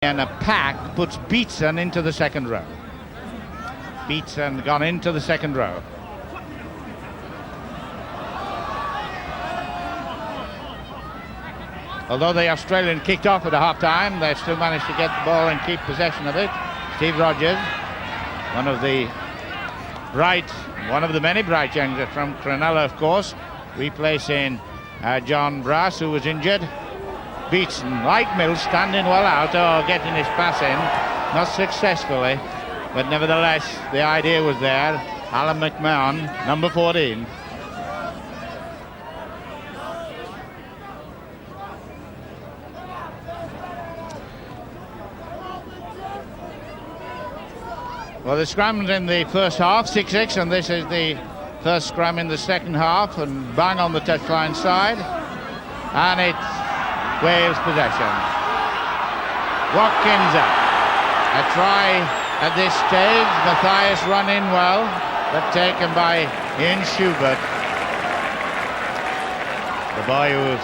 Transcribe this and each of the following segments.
And a pack puts Beatson into the second row. Beatson gone into the second row. Although the Australian kicked off at a half-time, they've still managed to get the ball and keep possession of it. Steve Rogers, one of the many bright youngsters from Cronulla, of course, replacing John Brass, who was injured. Beatson, like Mills, standing well out, getting his pass in, not successfully, but nevertheless the idea was there. Alan McMahon, number 14. Well, the scrums in the first half, 6-6, and this is the first scrum in the second half, and bang on the touchline side, and it's Wales possession. Watkins up. A try at this stage. Matthias run in well, but taken by Ian Schubert. The boy who's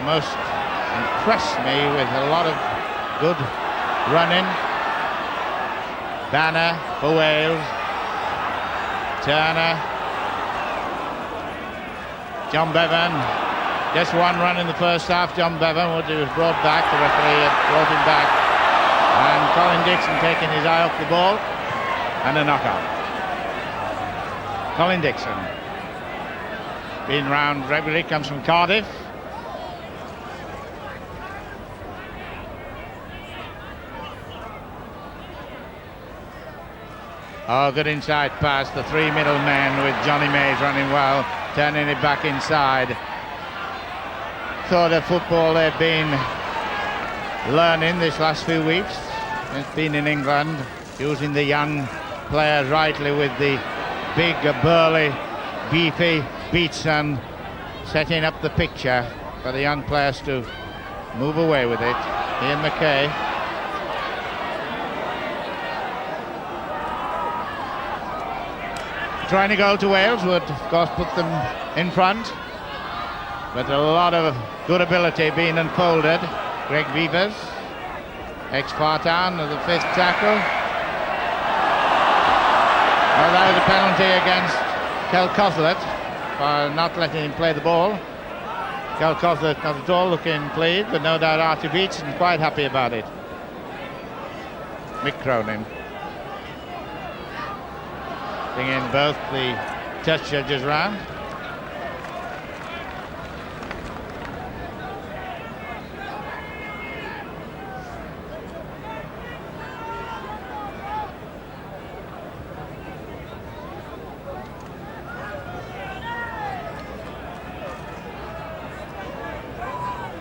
most impressed me with a lot of good running. Banner for Wales. Turner. John Bevan. Just one run in the first half. John Bevan was brought back. The referee had brought him back. And Colin Dixon taking his eye off the ball. And a knockout. Colin Dixon. Been round regularly, comes from Cardiff. Oh, good inside pass. The three middle men with Johnny Mays running well, turning it back inside. Sort of football they've been learning this last few weeks. It's been in England, using the young players rightly with the big, burly, beefy Beatson, setting up the picture for the young players to move away with it. Ian McKay. Trying to go to Wales would, of course, put them in front. But a lot of good ability being unfolded. Greg Beavers, ex-Fartown, the fifth tackle. Well, that was a penalty against Kel Cothlet for not letting him play the ball. Kel Cothlet not at all looking pleased, but no doubt Archie Beatson quite happy about it. Mick Cronin. Bringing both the touch judges round.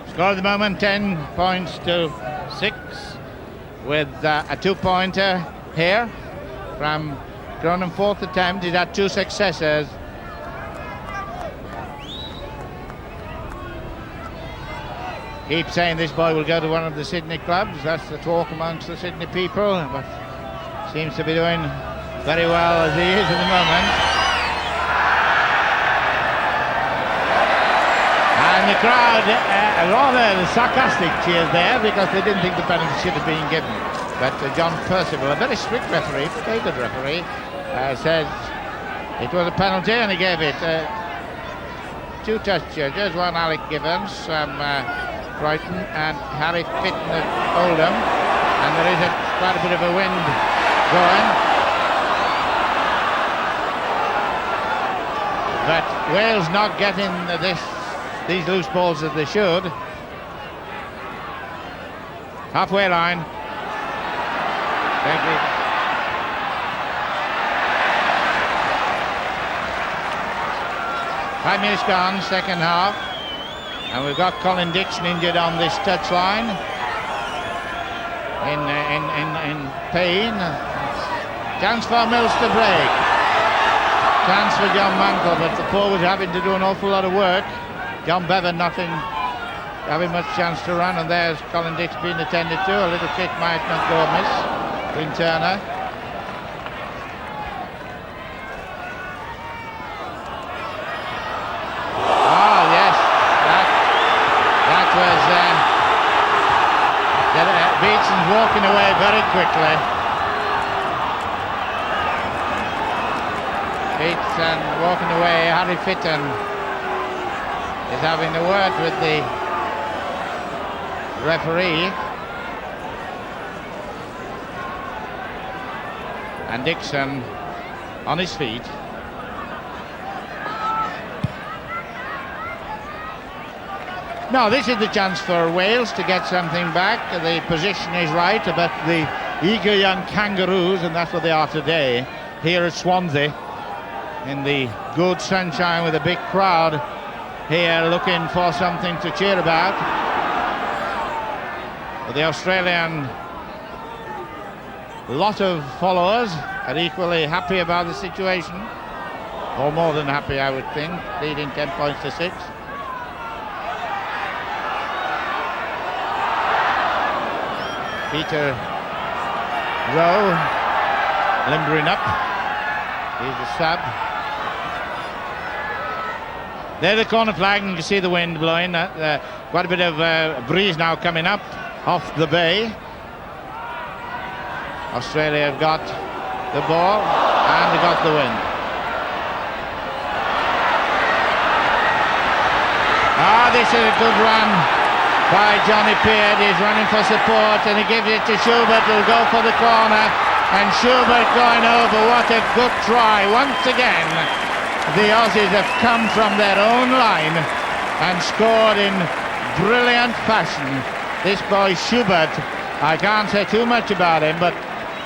Score at the moment 10 points to 6, with a 2-pointer here from Cronin. Fourth attempt. He's had 2 successes. Keep saying this boy will go to one of the Sydney clubs. That's the talk amongst the Sydney people, but seems to be doing very well as he is at the moment. And the crowd, rather sarcastic cheers there, because they didn't think the penalty should have been given. But John Percival, a very strict referee, very good referee, says it was a penalty, and he gave it. 2 touch judges, one Alec Givens from Brighton and Harry Fitton of Oldham, and there is quite a bit of a wind going. But Wales not getting these loose balls as they should. Halfway line. Thank you. Five minutes gone, second half, and we've got Colin Dixon injured on this touchline. In pain. Chance for Mills to break. Chance for John Mantle, but the forwards having to do an awful lot of work. John Bevan nothing, having much chance to run, and there's Colin Dixon being attended to. A little kick might not go amiss. Quinn Turner. Oh yes, that was Beatson Dixon's walking away very quickly. Dixon walking away. Harry Fitton is having a word with the referee. And Dixon on his feet. Now this is the chance for Wales to get something back. The position is right about the eager young Kangaroos, and that's what they are today here at Swansea in the good sunshine with a big crowd here looking for something to cheer about. But the Australian lot of followers are equally happy about the situation, or more than happy, I would think, leading 10 points to 6. Peter Rowe limbering up. Here's the sub. There's the corner flag, and you can see the wind blowing. Quite a bit of breeze now coming up off the bay. Australia have got the ball and they got the wind. This is a good run by Johnny Peard. He's running for support and he gives it to Schubert, who'll go for the corner, and Schubert going over. What a good try. Once again the Aussies have come from their own line and scored in brilliant fashion. This boy Schubert, I can't say too much about him, but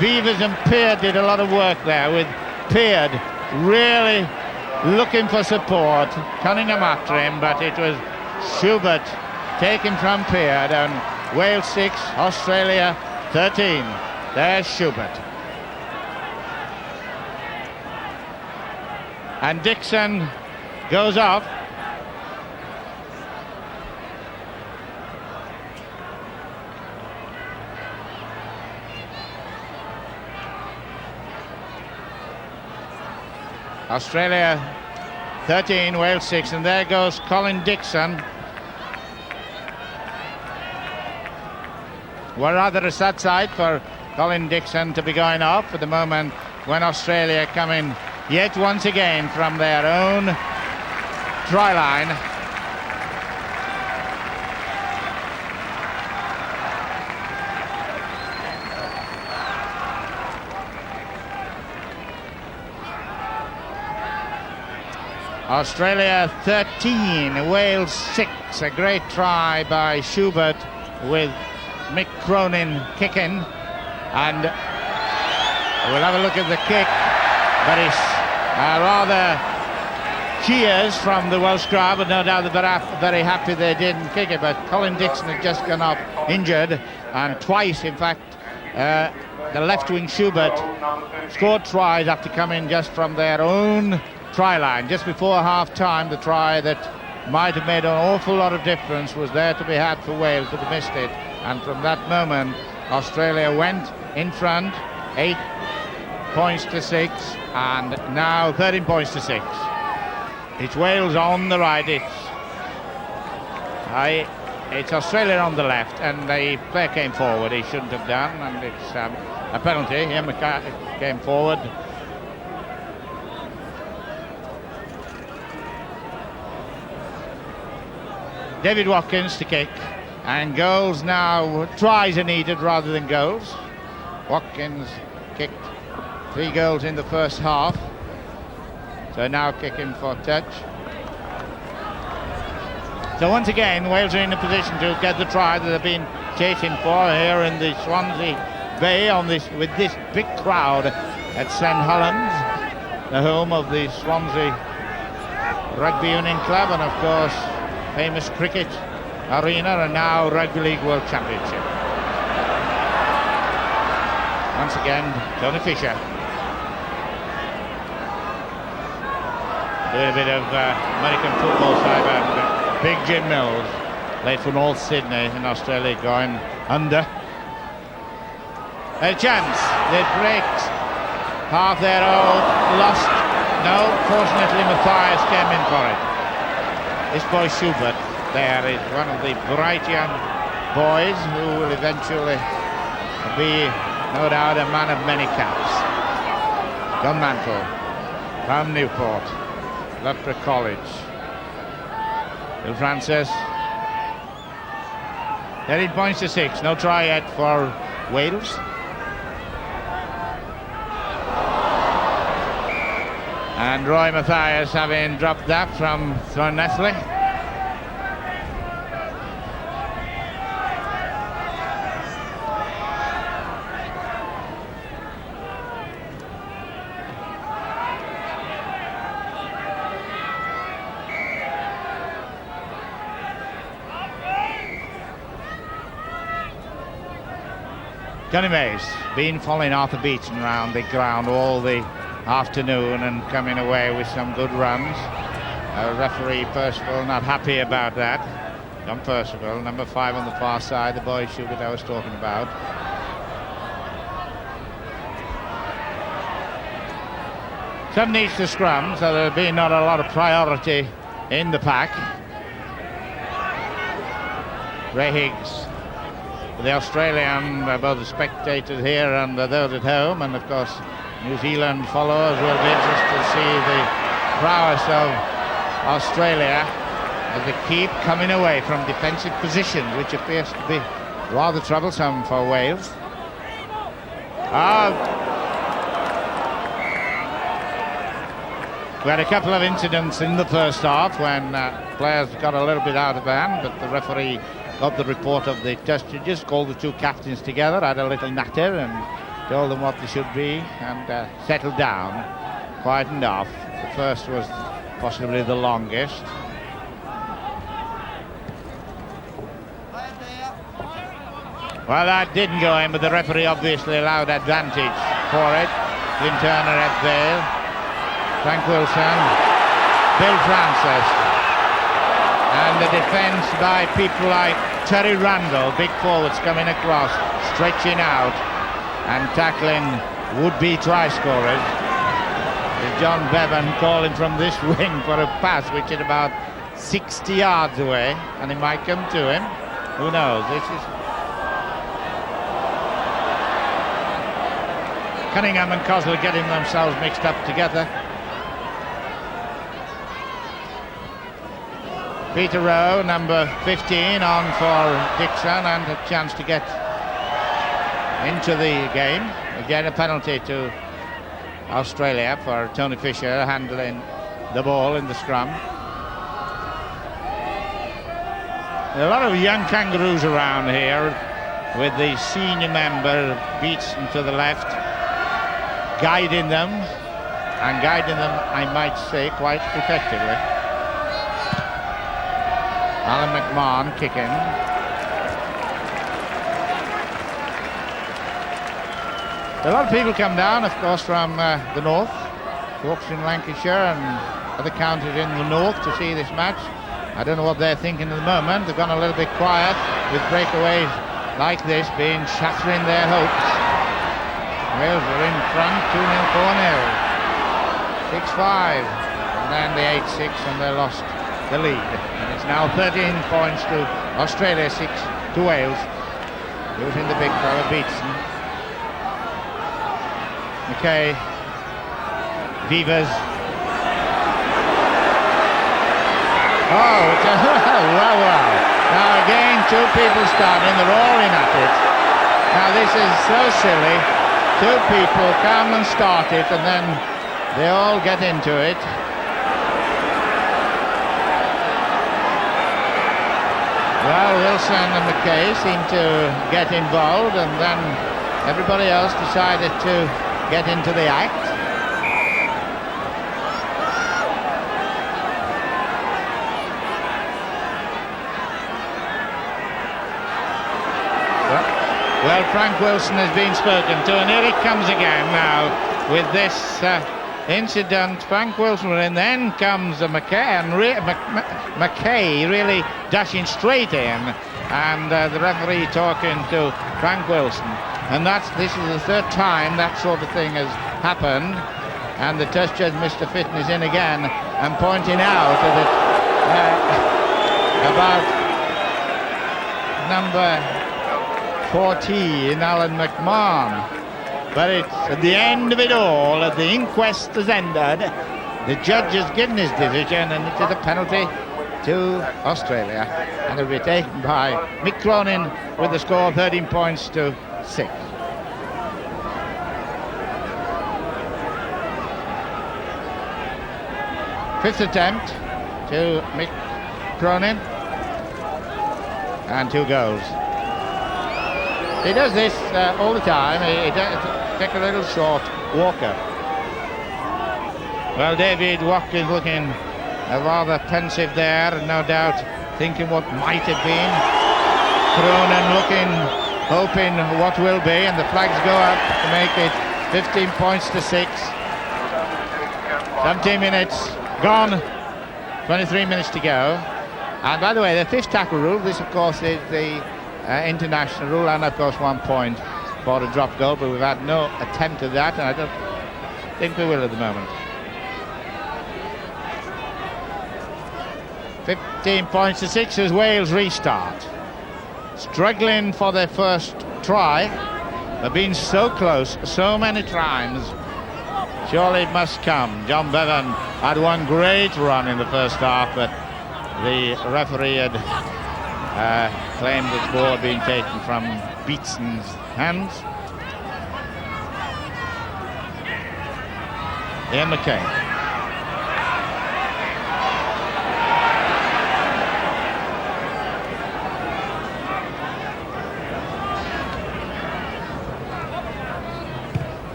Beavers and Peard did a lot of work there, with Peard really looking for support. Cunningham after him, but it was Schubert taken from Peard, and Wales 6, Australia 13. There's Schubert. And Dixon goes off. Australia 13, Wales 6, and there goes Colin Dixon. Well, rather a sad sight for Colin Dixon to be going off at the moment when Australia coming yet once again from their own try line. Australia 13, Wales 6. A great try by Schubert with Mick Cronin kicking, and we'll have a look at the kick, but it's rather cheers from the Welsh crowd, but no doubt they're very happy they didn't kick it. But Colin Dixon had just gone off injured, and twice in fact the left wing Schubert scored tries after coming just from their own try line. Just before half time, the try that might have made an awful lot of difference was there to be had for Wales, but they missed it. And from that moment, Australia went in front, 8 points to 6, and now 13 points to 6. It's Wales on the right, it's Australia on the left, and the player came forward. He shouldn't have done, and it's a penalty. Ian McCarthy came forward. David Watkins to kick, and goals now. Tries are needed rather than goals. Watkins kicked 3 goals in the first half, so now kicking for touch. So once again, Wales are in a position to get the try that they've been chasing for here in the Swansea Bay with this big crowd at St Helens, the home of the Swansea Rugby Union Club, and of course famous cricket arena, and now Rugby League World Championship. Once again, Tony Fisher doing a bit of American football side, and Big Jim Mills, played for North Sydney in Australia, going under. A chance, they breaks half their own, lost. No, fortunately Matthias came in for it. This boy Schubert there is one of the bright young boys who will eventually will be no doubt a man of many caps. John Mantle from Newport, Loughborough College. Will Francis. 13 points to 6. No try yet for Wales. And Roy Mathias having dropped that from Thornethley. Johnny Mays been following Arthur Beetson around the ground all the afternoon and coming away with some good runs. Referee Percival not happy about that. John Percival, number 5 on the far side, the boy shooter I was talking about. Some needs to scrum, so there'll be not a lot of priority in the pack. Ray Higgs, the Australian, both the spectators here and those at home, and of course New Zealand followers will be interested to see the prowess of Australia as they keep coming away from defensive positions, which appears to be rather troublesome for Wales. We had a couple of incidents in the first half when players got a little bit out of hand, but the referee got the report of the test judges, called the two captains together, had a little natter and told them what they should be, and settled down, quietened off. The first was possibly the longest. Well, that didn't go in, but the referee obviously allowed advantage for it. Glyn Turner at Vale, Frank Wilson, Bill Francis, and the defence by people like Terry Randall, big forwards coming across, stretching out and tackling would-be try scorers. John Bevan calling from this wing for a pass which is about 60 yards away, and it might come to him. Who knows? This is Cunningham and Cosler getting themselves mixed up together. Peter Rowe, number 15, on for Dixon, and a chance to get into the game. Again, a penalty to Australia for Tony Fisher handling the ball in the scrum. There are a lot of young kangaroos around here, with the senior member Beetson to the left, guiding them, I might say, quite effectively. Alan McMahon kicking. A lot of people come down, of course, from the north, folks in Lancashire and other counties in the north to see this match. I don't know what they're thinking at the moment. They've gone a little bit quiet with breakaways like this being shattering their hopes. Wales are in front, 2-0 4-0. 6-5, and then the 8-6, and they lost the lead. And it's now 13 points to Australia, 6 to Wales. Using the big fella Beetson. McKay, Vivas. Oh, it's a wow. Now again, two people starting, they're all in at it. Now this is so silly. Two people come and start it, and then they all get into it. Well, Wilson and McKay seem to get involved, and then everybody else decided to get into the act. Well, Frank Wilson has been spoken to, and here it comes again now with this incident. Frank Wilson, and then comes McKay, and McKay really dashing straight in, and the referee talking to Frank Wilson. And this is the third time that sort of thing has happened, and the test judge, Mr. Fitton, is in again and pointing out that about number 14, Alan McMahon. But it's at the end of it all, as the inquest has ended, the judge has given his decision, and it is a penalty to Australia, and it will be taken by Mick Cronin with the score 13 points to 6. Fifth attempt to Mick Cronin, and 2 goals. He does this all the time. He does take a little short walker. Well, David Watkins looking rather pensive there, no doubt thinking what might have been. Cronin looking, hoping what will be, and the flags go up to make it 15 points to 6. 17 minutes gone, 23 minutes to go. And by the way, the 5th tackle rule, this of course is the international rule, and of course 1 point for a drop goal, but we've had no attempt at that, and I don't think we will at the moment. 15 points to 6 as Wales restart. Struggling for their first try. They've been so close so many times. Surely it must come. John Bevan had one great run in the first half, but the referee had claimed the ball had been taken from Beatson's hands. Ian McCain.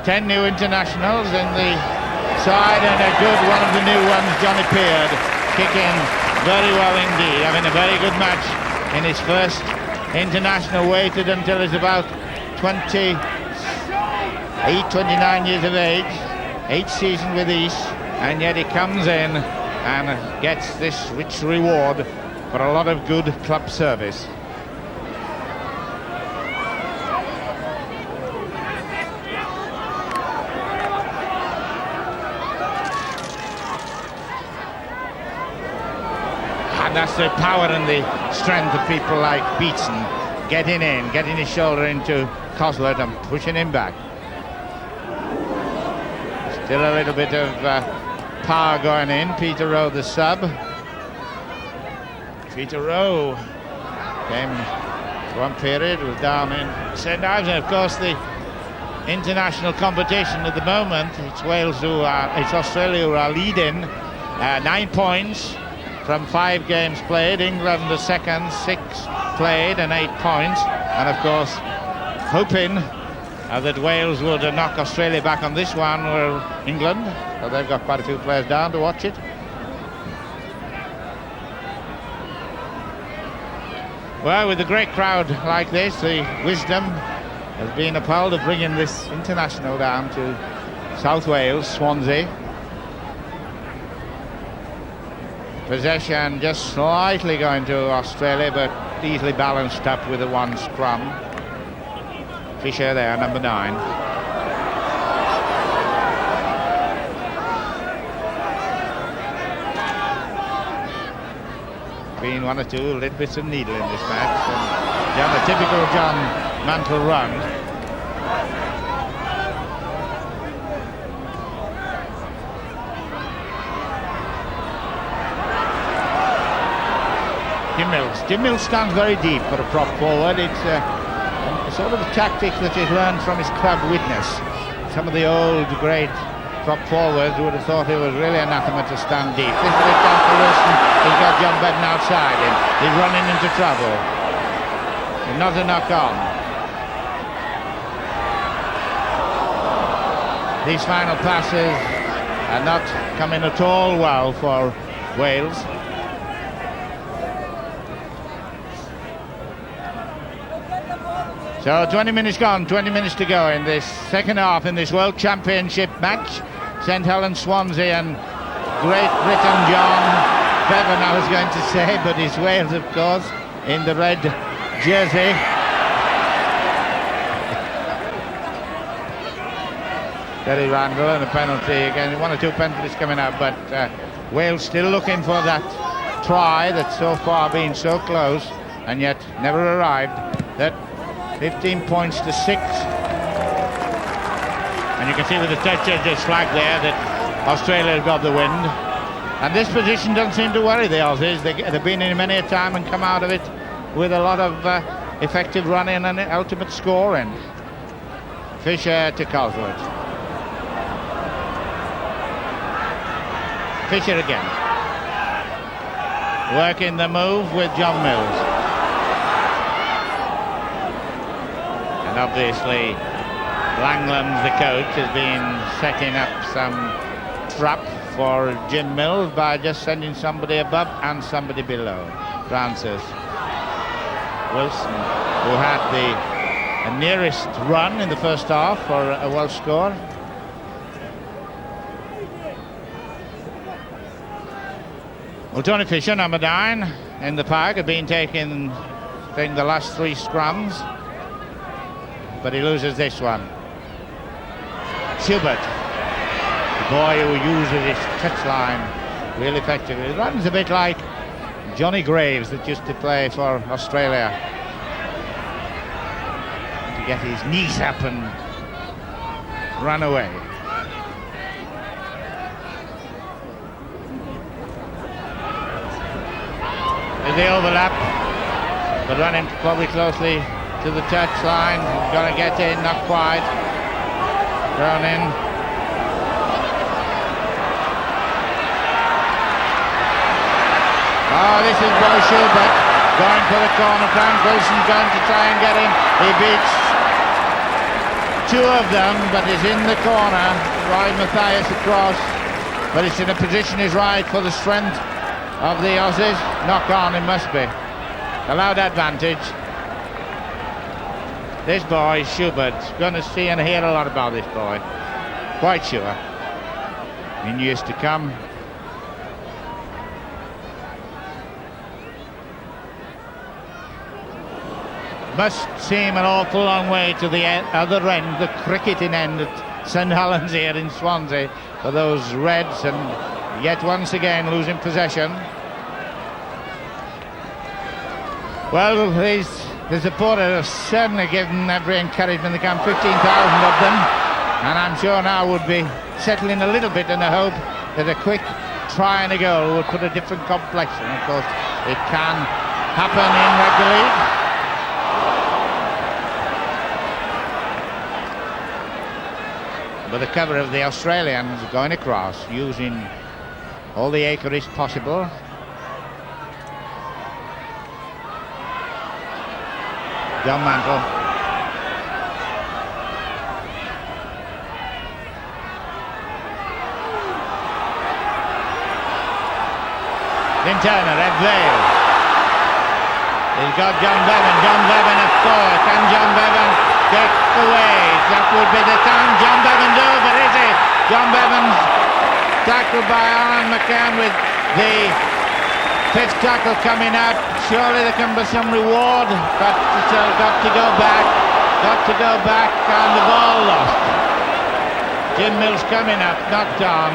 Ten new internationals in the side, and a good one of the new ones, Johnny Peard, kicking very well indeed, having a very good match in his first international, waited until he's about 28, 29 years of age, 8th season with East, and yet he comes in and gets this rich reward for a lot of good club service. That's the power and the strength of people like Beatson, getting in, getting his shoulder into Coslet and pushing him back. Still a little bit of power going in. Peter Rowe, the sub. Peter Rowe came one period, was down in St Ives, and of course the international competition at the moment, it's Australia who are leading, 9 points from 5 games played. England the second, 6 played and 8 points, and of course hoping that Wales would knock Australia back on this one, or England, so they've got quite a few players down to watch it. Well, with a great crowd like this, the wisdom has been upheld of bringing this international down to South Wales, Swansea. Possession just slightly going to Australia, but easily balanced up with a 1 scrum. Fisher there, number 9. Been 1 or 2 little bits of needle in this match, and done a typical John Mantle run. Jim Mills stands very deep for a prop forward. It's a sort of a tactic that he's learned from his club Widnes. Some of the old great prop forwards would have thought it was really anathema to stand deep. This is down to Wilson. He's got John Bevan outside him. He's running into trouble. Not a knock on. These final passes are not coming at all well for Wales. So 20 minutes gone, 20 minutes to go in this second half in this World Championship match. St Helens, Swansea, and Great Britain. John Bevan, I was going to say, but it's Wales, of course, in the red jersey. Terry Randall, and a penalty again. 1 or 2 penalties coming up, but Wales still looking for that try that's so far been so close and yet never arrived. That 15 points to 6. And you can see with the touch of this flag there that Australia has got the wind. And this position doesn't seem to worry the Aussies. They've been in many a time and come out of it with a lot of effective running and ultimate scoring. Fisher to Cosworth. Fisher again. Working the move with John Mills. And obviously Langland, the coach, has been setting up some trap for Jim Mills by just sending somebody above and somebody below. Francis Wilson, who had the nearest run in the first half for a Welsh score. Well, Tony Fisher, number 9 in the pack, had been taking the last 3 scrums, but he loses this one. Schubert, the boy who uses his touchline really effectively. He runs a bit like Johnny Graves that used to play for Australia. To get his knees up and run away. There's the overlap, but running probably closely to the touchline. Going to get in, not quite. Thrown in. Oh, this is Boy Schubert going for the corner. Frank Wilson going to try and get him. He beats 2 of them, but is in the corner. Roy Mathias across, but it's in a position is right for the strength of the Aussies. Knock on, it must be. Allowed advantage. This boy, Schubert's going to see and hear a lot about this boy. Quite sure. In years to come. Must seem an awful long way to the other end, the cricketing end at St Helens here in Swansea for those Reds, and yet once again losing possession. Well, the supporters have certainly given every encouragement they can, 15,000 of them, and I'm sure now would be settling a little bit in the hope that a quick try and a goal would put a different complexion. Of course, it can happen in rugby league. But the cover of the Australians going across, using all the acreage possible. John Mantle. Lynn Turner, Ed Vale. He's got John Bevan. John Bevan at 4. Can John Bevan get away? That would be the time. John Bevan's over, is it? John Bevan's tackled by Alan McCann with the 5th tackle coming up. Surely there can be some reward, but it's got to go back. Got to go back, and the ball lost. Jim Mills coming up, knocked on.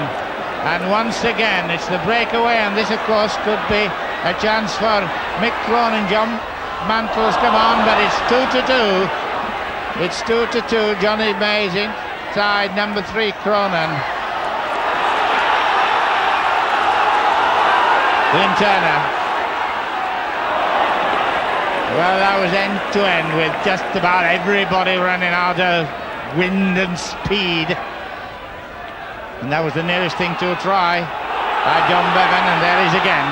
And once again, it's the breakaway, and this, of course, could be a chance for Mick Cronin. John Mantle's come on, but it's 2-2. It's 2-2. Johnny Mays inside number 3, Cronin. Lynn Turner. Well, that was end to end with just about everybody running out of wind and speed. And that was the nearest thing to a try by John Bevan, and there he is again.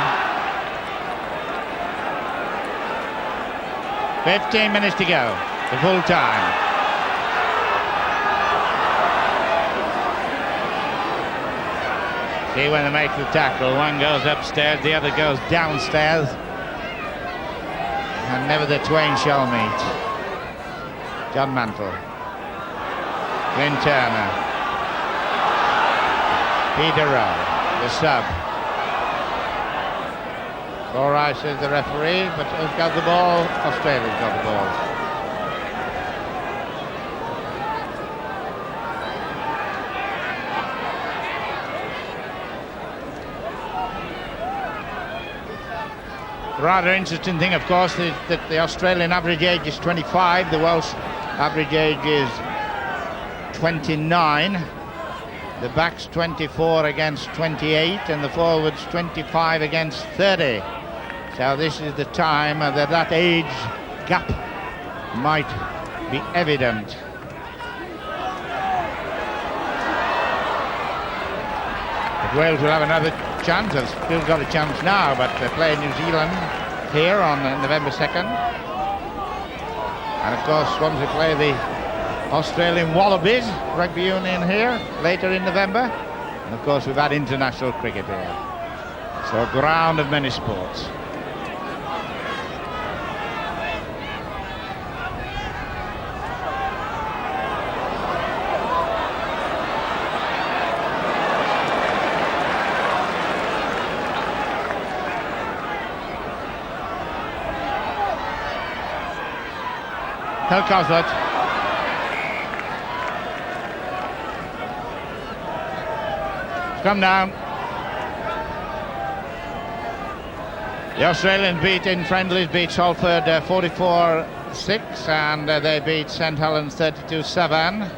15 minutes to go, the full time. See when they make the tackle, one goes upstairs, the other goes downstairs. And never the twain shall meet. John Mantle. Lynn Turner. Peter Rowe, the sub. All right, says the referee, but who's got the ball? Australia's got the ball. rather interesting thing, of course, is that the Australian average age is 25, the Welsh average age is 29. The backs 24 against 28, and the forwards 25 against 30. So this is the time that age gap might be evident. But Wales will have another chance. They've still got a chance now, but they play New Zealand here on November 2nd. And of course, Swansea play the Australian Wallabies rugby union here later in November. And of course, we've had international cricket here. So a ground of many sports. Hill Coslet. Come down. The Australians in friendlies beat Salford 44-6, and they beat St Helens 32-7.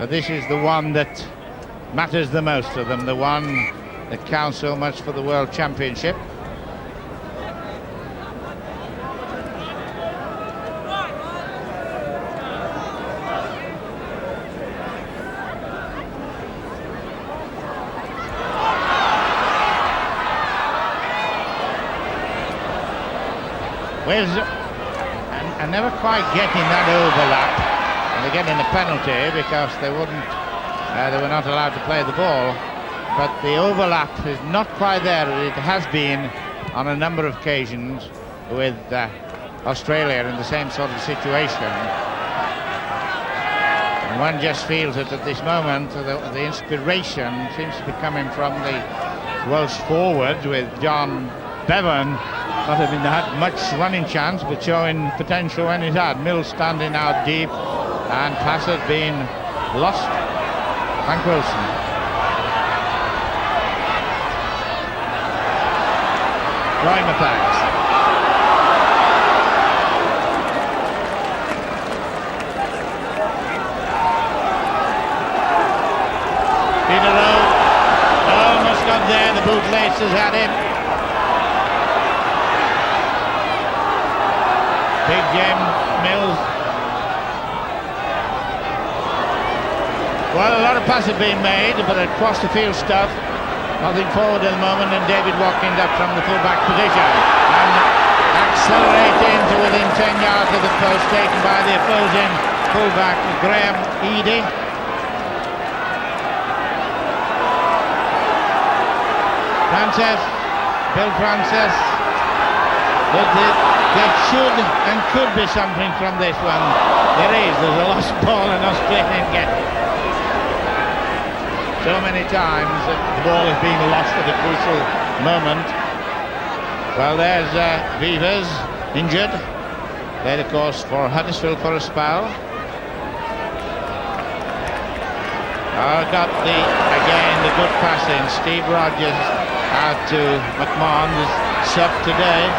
But this is the one that matters the most to them, the one that counts so much for the World Championship. Wales are never quite getting that overlap, and they're getting a penalty because they were not allowed to play the ball. But the overlap is not quite there. It has been on a number of occasions with Australia in the same sort of situation. And one just feels that at this moment the inspiration seems to be coming from the Welsh forward, with John Bevan not having had much running chance, but showing potential when he's had. Mills standing out deep, and pass has been lost. Frank Wilson. Roy Mathias. Peter Rowe almost got there, the bootlaces had him. Big James Mills. Well, a lot of passes being made, but across the field stuff. Nothing forward at the moment, and David Watkins up from the full-back position. And accelerating to within 10 yards of the post, taken by the opposing full-back, Graham Eadie. Francis, Bill Francis. There should and could be something from this one. There's a lost ball, and Australian get so many times that the ball has been lost at a crucial moment. Well, there's Vivers injured. Played, of course, for Huddersfield for a spell. Got the good passing. Steve Rogers out to McMahon, the sub today.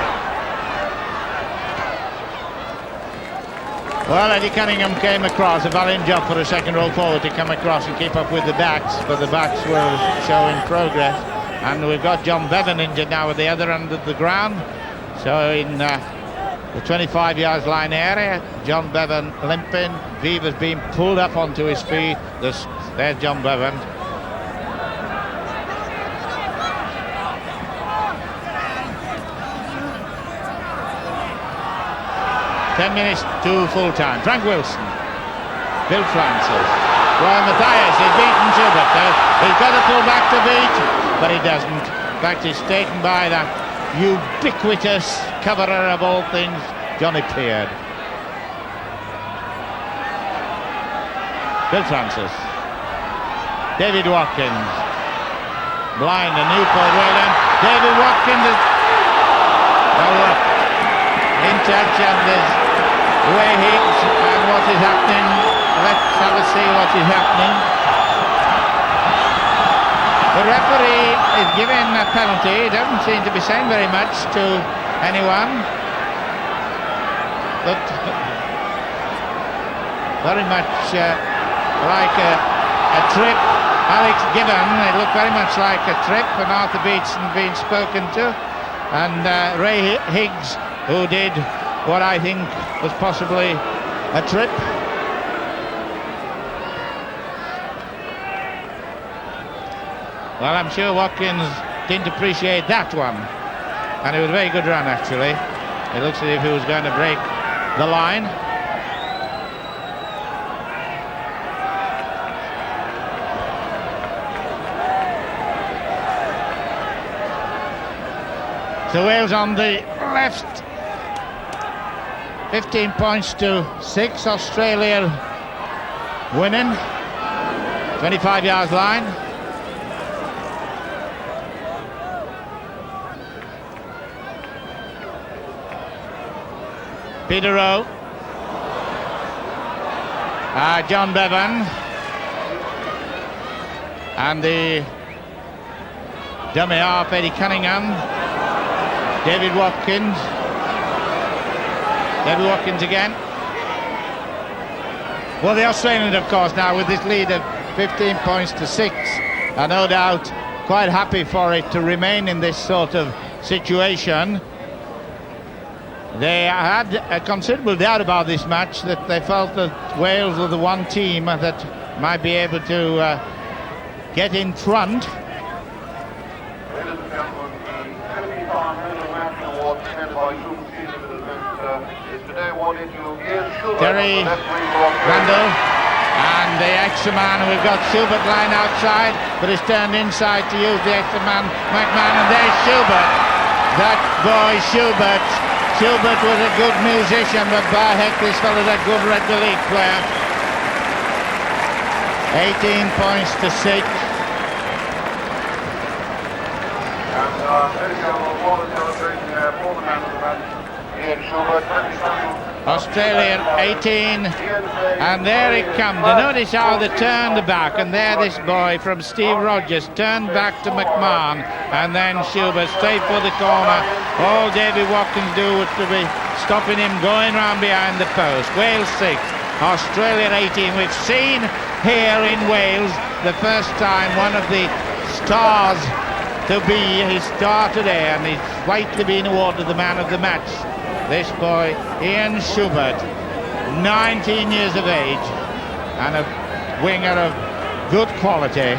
Well, Eddie Cunningham came across, a valiant job for a second row forward to come across and keep up with the backs, but the backs were showing progress. And we've got John Bevan injured now at the other end of the ground. So in the 25 yards line area, John Bevan limping, Vivers being pulled up onto his feet. There's John Bevan. Ten minutes to full time. Frank Wilson, Bill Francis, Roy Mathias is beaten Gilbert. He's got to pull back to beat, but he doesn't. In fact, he's taken by the ubiquitous coverer of all things, Johnny Peard. Bill Francis, David Watkins, blind and Newport, well done. David Watkins is in touch, and there's Ray Higgs and what is happening. Let's have a see what is happening. The referee is giving a penalty. He doesn't seem to be saying very much to anyone. Looked very much like a trip. Alex Gibbon, it looked very much like a trip, and Arthur Beetson being spoken to, and Ray Higgs, who did what I think was possibly a trip. Well, I'm sure Watkins didn't appreciate that one, and it was a very good run actually. It looks as if he was going to break the line. So Wales on the left, 15 points to 6. Australia winning, 25 yards line. Peter Rowe, John Bevan, and the dummy half Eddie Cunningham, David Watkins again. Well, the Australians, of course, now with this lead of 15 points to 6, are no doubt quite happy for it to remain in this sort of situation. They had a considerable doubt about this match, that they felt that Wales were the one team that might be able to get in front. Terry Randall and the extra man, and we've got Schubert lying outside, but he's turned inside to use the extra man, McMahon, and there's Schubert. That boy Schubert. Schubert was a good musician, but by heck, this fellow's a good rugby league player. 18 points to 6. Australia 18, and there it comes. You notice how they turned back, and there this boy from Steve Rogers turned back to McMahon, and then Schubert straight for the corner. All David Watkins do was to be stopping him going round behind the post. Wales 6, Australia 18. We've seen here in Wales the first time one of the stars to be his star today, and he's rightly been awarded the man of the match. This boy, Ian Schubert, 19 years of age, and a winger of good quality.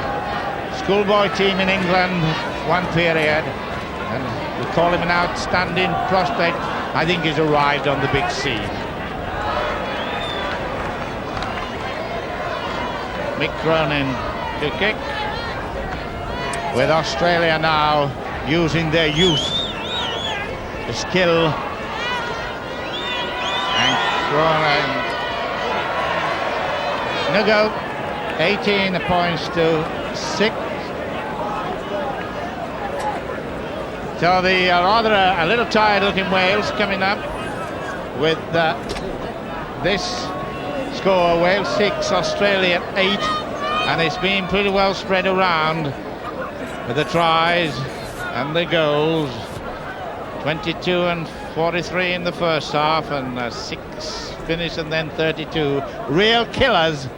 Schoolboy team in England, one period, and we call him an outstanding prospect. I think he's arrived on the big scene. Mick Cronin to kick, with Australia now using their youth, the skill. No go. 18 points to 6. So the rather a little tired looking Wales coming up with this score. Wales 6, Australia 8, and it's been pretty well spread around with the tries and the goals. 22 and 43 in the first half, and 6 finish, and then 32. Real killers.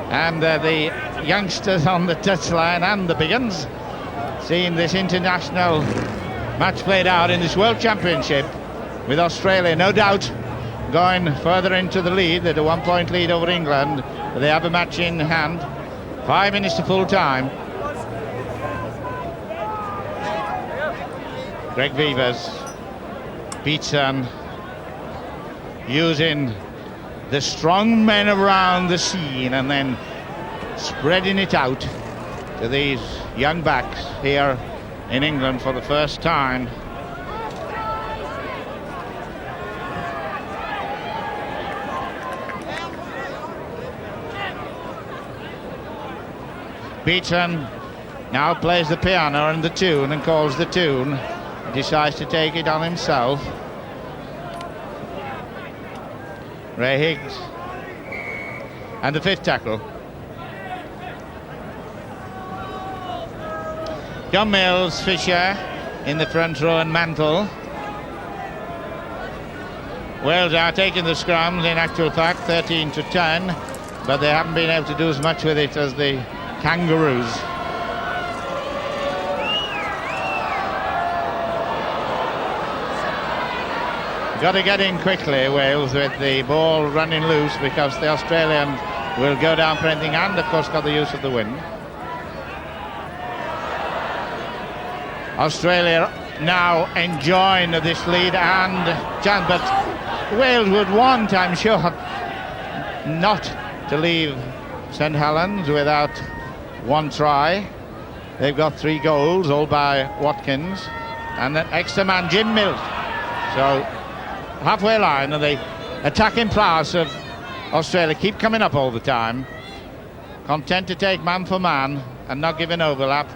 And the youngsters on the touchline and the big uns seeing this international match played out in this World Championship, with Australia no doubt going further into the lead. They're a 1-point lead over England, but they have a match in hand. 5 minutes to full time. Greg Vivers, Beetson, using the strong men around the scene and then spreading it out to these young backs here in England for the first time. Beetson now plays the piano and the tune and calls the tune. Decides to take it on himself. Ray Higgs, and the 5th tackle. John Mills, Fisher, in the front row and Mantle. Wales are taking the scrums in actual fact, 13-10, but they haven't been able to do as much with it as the Kangaroos. Got to get in quickly, Wales, with the ball running loose, because the Australians will go down for anything, and of course got the use of the wind. Australia now enjoying this lead and chance, but Wales would want, I'm sure, not to leave St Helens without one try. They've got 3 goals, all by Watkins, and an extra man, Jim Mills. So halfway line, and the attacking prowess of Australia keep coming up all the time, content to take man for man and not give an overlap.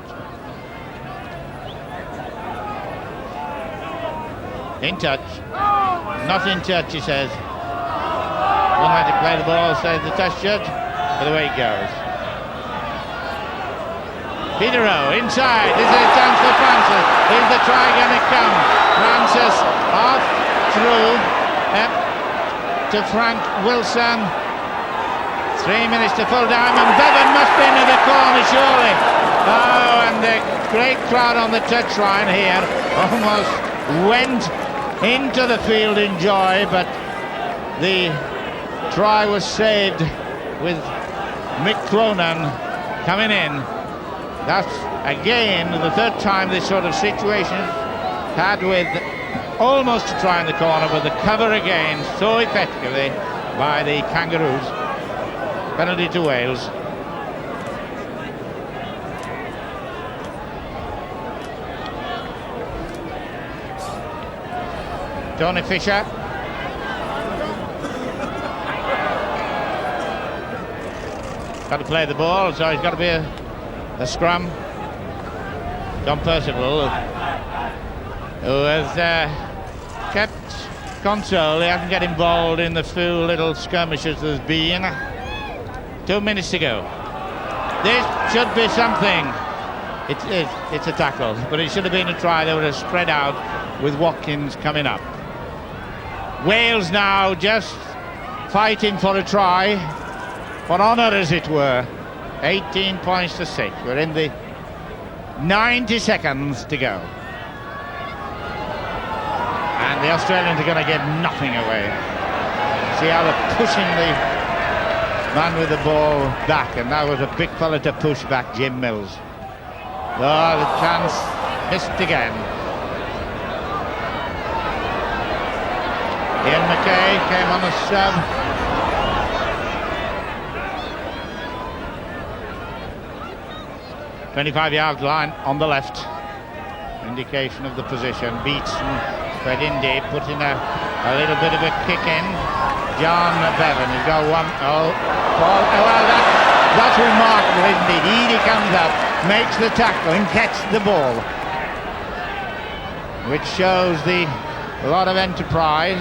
In touch, not in touch, he says. Wouldn't let him play the ball, says the test judge, but away it goes. Peter Rowe inside, this is a chance for Francis. Is the try going to come? Francis off through to Frank Wilson. 3 minutes to full time, and Bevan must be into the corner surely. Oh, and the great crowd on the touchline here almost went into the field in joy, but the try was saved with Mick Cronin coming in. That's again the third time this sort of situation had, with almost a try in the corner, but the cover again so effectively by the Kangaroos. Penalty to Wales. Tony Fisher. Got to play the ball, so he's got to be a scrum. John Percival, who has kept control. He hasn't get involved in the few little skirmishes there's been. 2 minutes to go. This should be something. It's a tackle, but it should have been a try. They would have spread out with Watkins coming up. Wales now just fighting for a try, for honour as it were. 18 points to 6. We're in the 90 seconds to go. And the Australians are going to get nothing away. See how they're pushing the man with the ball back, and that was a big fella to push back, Jim Mills. Oh, the chance missed again. Ian McKay came on a sub. "25-yard line on the left." Indication of the position. Beatson spread in deep, putting a little bit of a kick in. John Bevan has got one. Oh, ball. Oh, well, that's remarkable, isn't it? Eadie comes up, makes the tackle and catches the ball, which shows a lot of enterprise.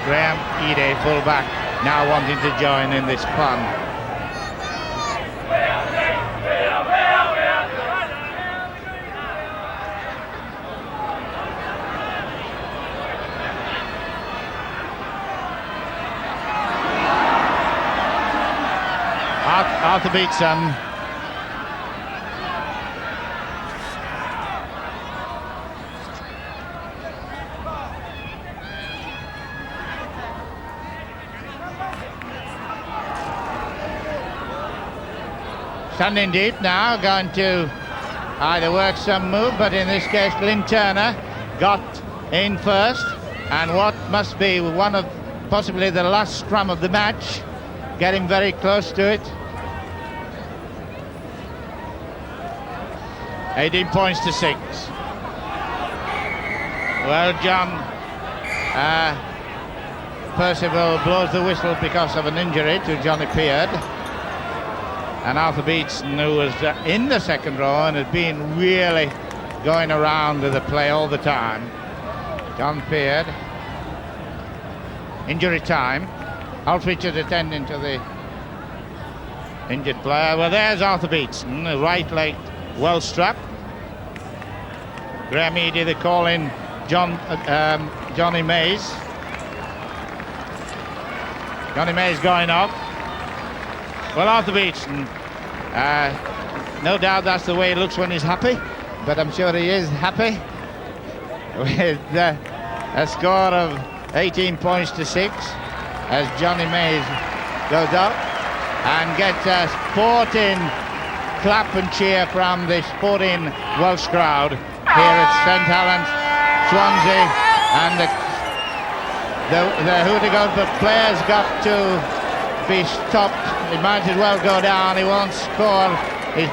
Graham Eadie, full-back, now wanting to join in this fun. Arthur Beetson. Standing deep now, going to either work some move, but in this case Glyn Turner got in first, and what must be one of possibly the last scrum of the match, getting very close to it. 18 points to 6. Well, John Percival blows the whistle because of an injury to Johnny Peard. And Arthur Beetson, who was in the second row and has been really going around with the play all the time. John Peard. Injury time. Alf Richards attending to the injured player. Well, there's Arthur Beetson, the right leg well struck. Graham Eady, they call in Johnny Mays. Johnny Mays going off. Well, off the beach. And, no doubt that's the way he looks when he's happy, but I'm sure he is happy with a score of 18 points to 6 as Johnny Mays goes up and gets a sporting clap and cheer from the sporting Welsh crowd here at St Helens, Swansea, and the hooter goes, but players got to be stopped. He might as well go down. He won't score. It's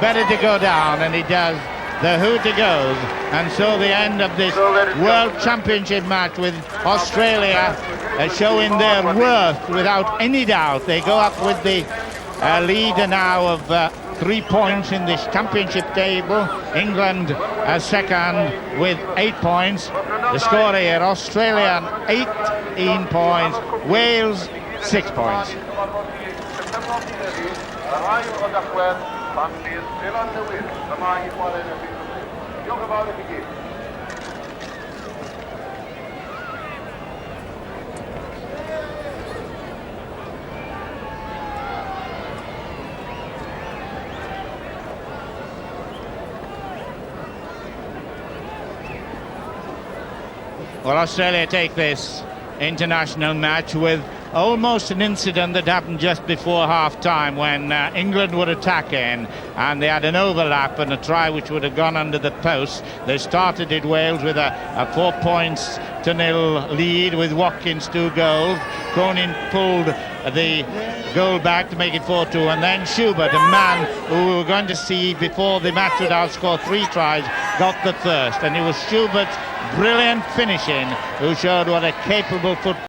better to go down, and he does. The hooter goes, and so the end of this World Championship match with Australia showing their worth without any doubt. They go up with the lead now of 3 points in this championship table. England second with 8 points. The score here: Australia 18 points, Wales 6 points. Well, Australia take this international match with almost an incident that happened just before half-time when England were attacking and they had an overlap and a try which would have gone under the post. They started at Wales with a 4 points to 0 lead with Watkins 2 goals. Cronin pulled the goal back to make it 4-2, and then Schubert, a man who we were going to see before the match would outscore 3 tries, got the first, and it was Schubert's brilliant finishing who showed what a capable footballer